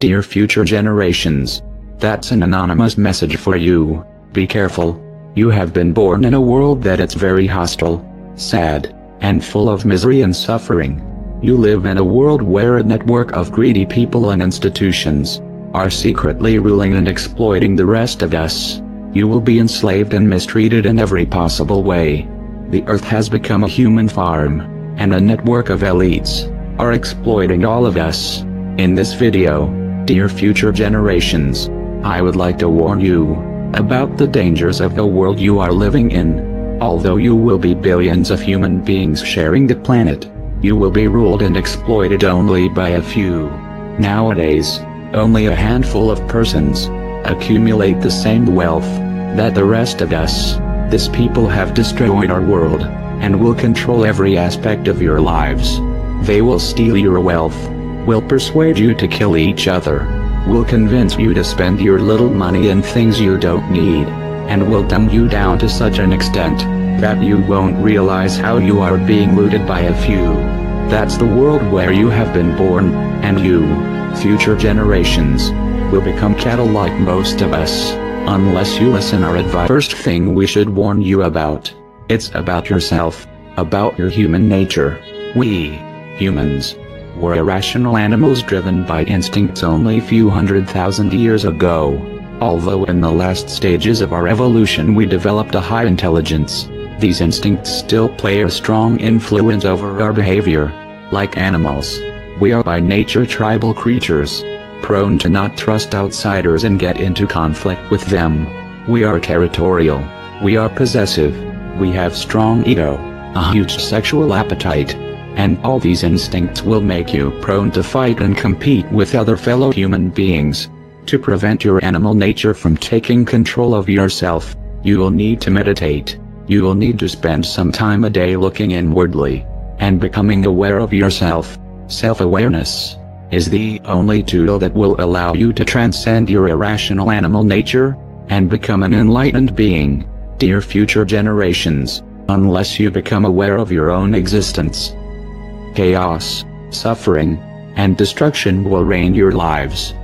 Dear future generations. That's an anonymous message for you. Be careful. You have been born in a world that it's very hostile, sad, and full of misery and suffering. You live in a world where a network of greedy people and institutions are secretly ruling and exploiting the rest of us. You will be enslaved and mistreated in every possible way. The earth has become a human farm, and a network of elites are exploiting all of us. In this video, dear future generations, I would like to warn you about the dangers of the world you are living in. Although you will be billions of human beings sharing the planet, you will be ruled and exploited only by a few. Nowadays, only a handful of persons accumulate the same wealth that the rest of us. These people have destroyed our world and will control every aspect of your lives. They will steal your wealth, will persuade you to kill each other, will convince you to spend your little money in things you don't need, and will dumb you down to such an extent that you won't realize how you are being looted by a few. That's the world where you have been born, and you, future generations, will become cattle like most of us, unless you listen our advice. First thing we should warn you about, it's about yourself, about your human nature. We, humans, were irrational animals driven by instincts only a few 100,000 years ago. Although in the last stages of our evolution we developed a high intelligence, these instincts still play a strong influence over our behavior. Like animals, we are by nature tribal creatures, prone to not trust outsiders and get into conflict with them. We are territorial, we are possessive, we have strong ego, a huge sexual appetite, and all these instincts will make you prone to fight and compete with other fellow human beings. To prevent your animal nature from taking control of yourself, you will need to meditate. You will need to spend some time a day looking inwardly and becoming aware of yourself. Self-awareness is the only tool that will allow you to transcend your irrational animal nature and become an enlightened being. Dear future generations, unless you become aware of your own existence, chaos, suffering, and destruction will reign your lives.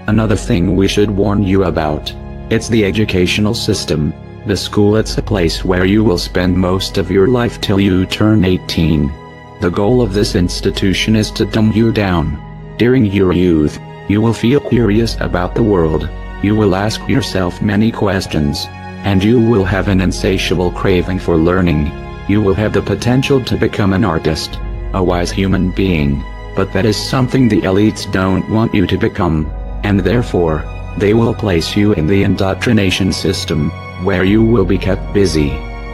Another thing we should warn you about, it's the educational system. The school, it's a place where you will spend most of your life till you turn 18. The goal of this institution is to dumb you down. During your youth, you will feel curious about the world, you will ask yourself many questions, and you will have an insatiable craving for learning. You will have the potential to become an artist, a wise human being, but that is something the elites don't want you to become, and therefore, they will place you in the indoctrination system, where you will be kept busy,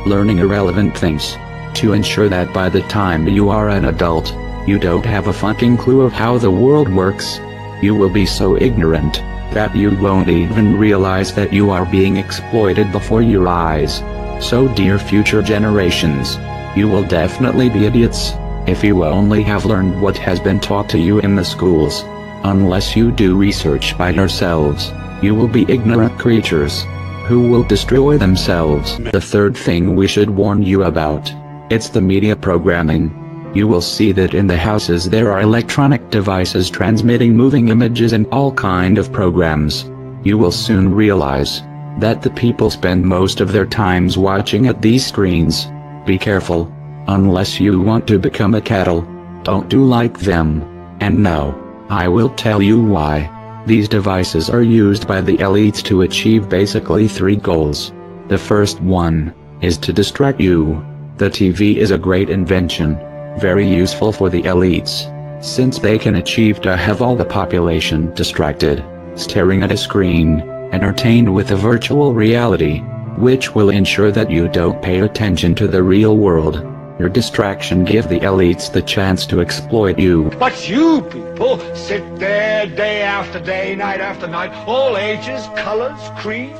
learning irrelevant things, to ensure that by the time you are an adult, you don't have a fucking clue of how the world works. You will be so ignorant that you won't even realize that you are being exploited before your eyes. So dear future generations, you will definitely be idiots if you only have learned what has been taught to you in the schools. Unless you do research by yourselves, you will be ignorant creatures who will destroy themselves. The third thing we should warn you about, it's the media programming. You will see that in the houses there are electronic devices transmitting moving images and all kind of programs. You will soon realize that the people spend most of their times watching at these screens. Be careful, unless you want to become a cattle, don't do like them. And no, I will tell you why. These devices are used by the elites to achieve basically three goals. The first one is to distract you. The TV is a great invention, very useful for the elites, since they can achieve to have all the population distracted, staring at a screen, entertained with a virtual reality, which will ensure that you don't pay attention to the real world. Your distraction gives the elites the chance to exploit you. But you people sit there day after day, night after night, all ages, colors, creeds.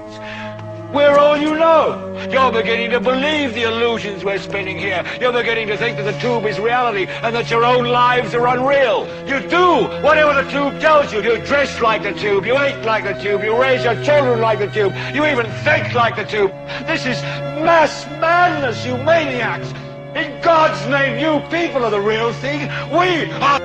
We're all you know. You're beginning to believe the illusions we're spinning here. You're beginning to think that the tube is reality and that your own lives are unreal. You do whatever the tube tells you. You dress like the tube. You eat like the tube. You raise your children like the tube. You even think like the tube. This is mass madness, you maniacs. In God's name, you people are the real thing. We are...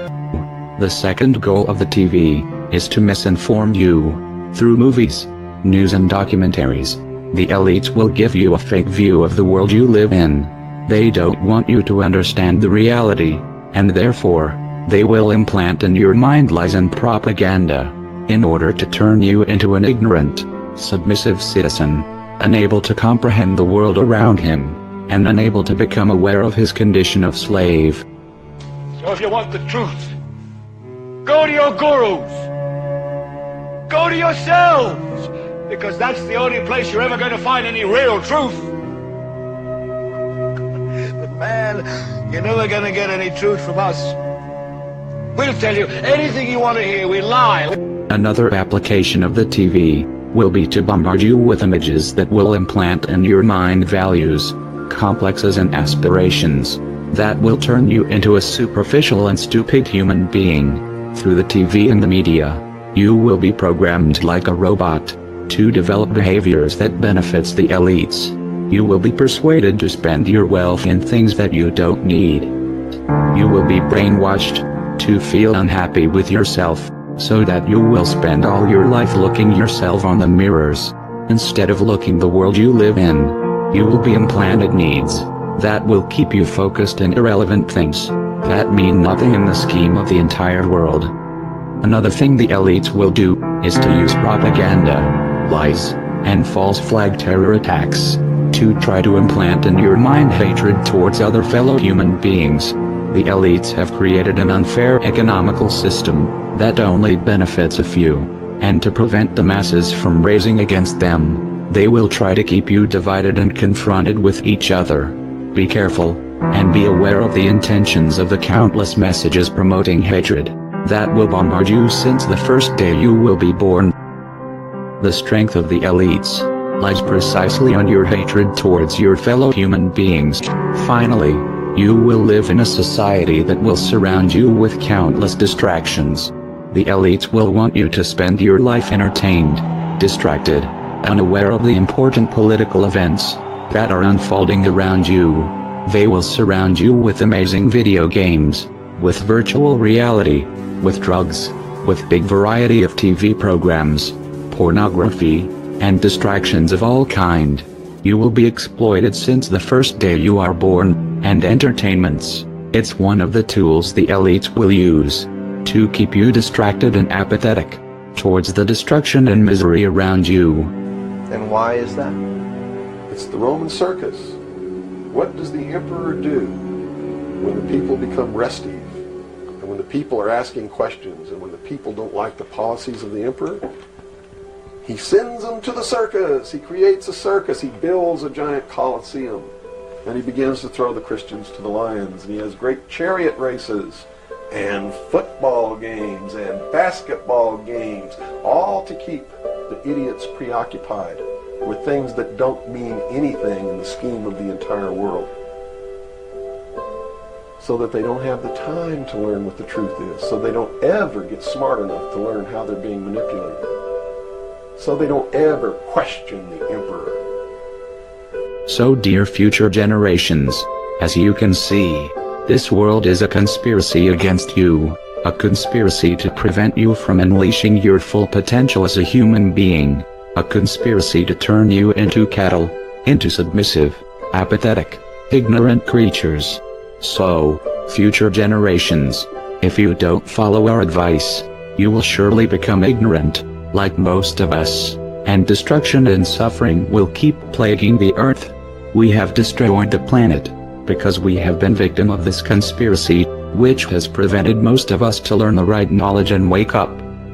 The second goal of the TV is to misinform you. Through movies, news and documentaries, the elites will give you a fake view of the world you live in. They don't want you to understand the reality, and therefore, they will implant in your mind lies and propaganda, in order to turn you into an ignorant, submissive citizen, unable to comprehend the world around him, and unable to become aware of his condition of slave. So if you want the truth, go to your gurus. Go to yourselves, because that's the only place you're ever going to find any real truth. But man, you're never going to get any truth from us. We'll tell you anything you want to hear, we lie. Another application of the TV will be to bombard you with images that will implant in your mind values, complexes and aspirations that will turn you into a superficial and stupid human being. Through the TV and the media, you will be programmed like a robot to develop behaviors that benefits the elites. You will be persuaded to spend your wealth in things that you don't need. You will be brainwashed to feel unhappy with yourself, so that you will spend all your life looking yourself on the mirrors, instead of looking the world you live in. You will be implanted needs that will keep you focused in irrelevant things that mean nothing in the scheme of the entire world. Another thing the elites will do is to use propaganda, lies, and false flag terror attacks to try to implant in your mind hatred towards other fellow human beings. The elites have created an unfair economical system that only benefits a few, and to prevent the masses from raising against them, they will try to keep you divided and confronted with each other. Be careful, and be aware of the intentions of the countless messages promoting hatred that will bombard you since the first day you will be born. The strength of the elites lies precisely on your hatred towards your fellow human beings. Finally, you will live in a society that will surround you with countless distractions. The elites will want you to spend your life entertained, distracted, unaware of the important political events that are unfolding around you. They will surround you with amazing video games, with virtual reality, with drugs, with big variety of TV programs, pornography, and distractions of all kind. You will be exploited since the first day you are born, and entertainments, it's one of the tools the elites will use to keep you distracted and apathetic towards the destruction and misery around you. And why is that? It's the Roman circus. What does the emperor do when the people become restive, and when the people are asking questions, and when the people don't like the policies of the emperor? He sends them to the circus. He creates a circus. He builds a giant coliseum, and he begins to throw the Christians to the lions. And he has great chariot races and football games and basketball games, all to keep the idiots preoccupied with things that don't mean anything in the scheme of the entire world, so that they don't have the time to learn what the truth is, so they don't ever get smart enough to learn how they're being manipulated, so they don't ever question the emperor. So dear future generations, as you can see, this world is a conspiracy against you, a conspiracy to prevent you from unleashing your full potential as a human being, a conspiracy to turn you into cattle, into submissive, apathetic, ignorant creatures. So, future generations, if you don't follow our advice, you will surely become ignorant, like most of us, and destruction and suffering will keep plaguing the earth. We have destroyed the planet, because we have been victim of this conspiracy, which has prevented most of us to learn the right knowledge and wake up.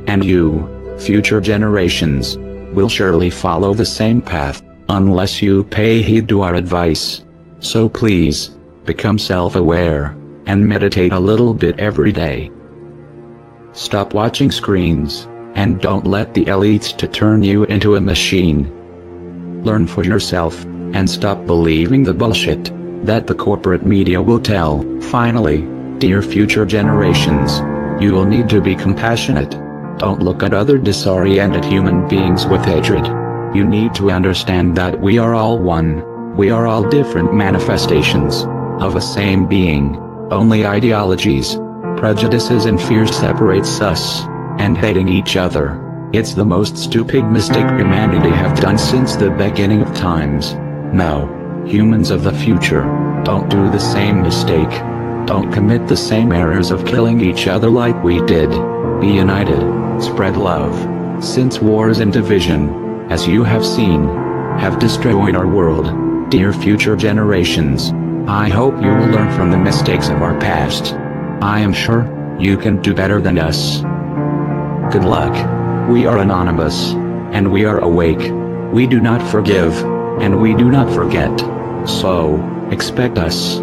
And you, future generations, will surely follow the same path, unless you pay heed to our advice. So please, become self-aware, and meditate a little bit every day. Stop watching screens, and don't let the elites to turn you into a machine. Learn for yourself, and stop believing the bullshit that the corporate media will tell. Finally, dear future generations, you will need to be compassionate. Don't look at other disoriented human beings with hatred. You need to understand that we are all one. We are all different manifestations of a same being, only ideologies, Prejudices and fear separates us, and hating each other. It's the most stupid mistake humanity have done since the beginning of times. No, humans of the future, don't do the same mistake. Don't commit the same errors of killing each other like we did. Be united, spread love, since wars and division, as you have seen, have destroyed our world. Dear future generations, I hope you will learn from the mistakes of our past. I am sure you can do better than us. Good luck. We are anonymous, and we are awake. We do not forgive, and we do not forget. So, expect us.